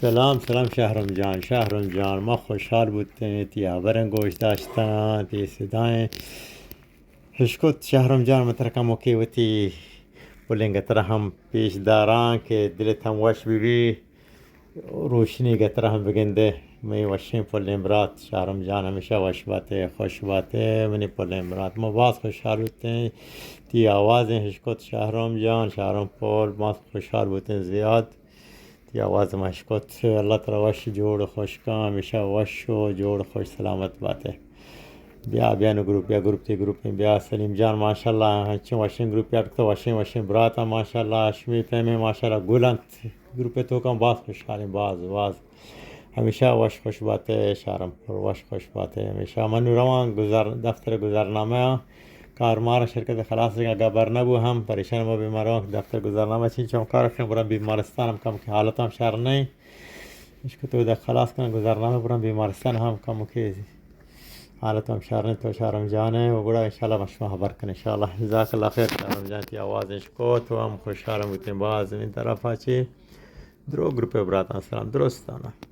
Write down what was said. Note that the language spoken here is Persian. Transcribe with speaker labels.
Speaker 1: سلام سلام شهرم جان ما خوشحال بودیم تیا برنگوش داشتن تی صدای هشکت شهرم جان مترکم وکی وتی بولنگ هم پیش داران که دلت هم وش بی روشنی گتر هم بگنده می وشیم پل برات شهرم جان همیشه وش باته خوش باته منی پل برات ما باز خوشحال بودیم تی آواز هشکت شهرم جان شهرم پل ما خوشحال بودیم زیاد تی آواز مشکت الله تعالی وش جوڑ خوش کا همیشه وش و جوڑ خوش سلامت باته بیا نو گروپ بیا سلیم جان ماشاءالله هرچی واشین گروپ تو واشین براتا ماشاءالله شمی فهمی ماشاءالله گلنت گروپ تو کم باز خوشحالیم باز همیشه وش خوش باته شهرم پر وش خوش باته همیشه من روان دفتر گذرنامه کارمار شرکت خلاص اگر بر نبو هم پریشان ما بیماران دفتر گذرنامه چون کار کنم برم بیمارستانم کم که حالتم شهر نه اش که تو ده خلاص کنم گذرنامه برم بیمارستان هم کم که حالتم شهر نه تو شهرم جانه و برای انشالله مشما خبر کن انشالله جزاک الله خیر شهرم جان تی آوازش کو تو هم خوشحالم بودیم باز این طرف چی درو گروپ براتان سلام درستانه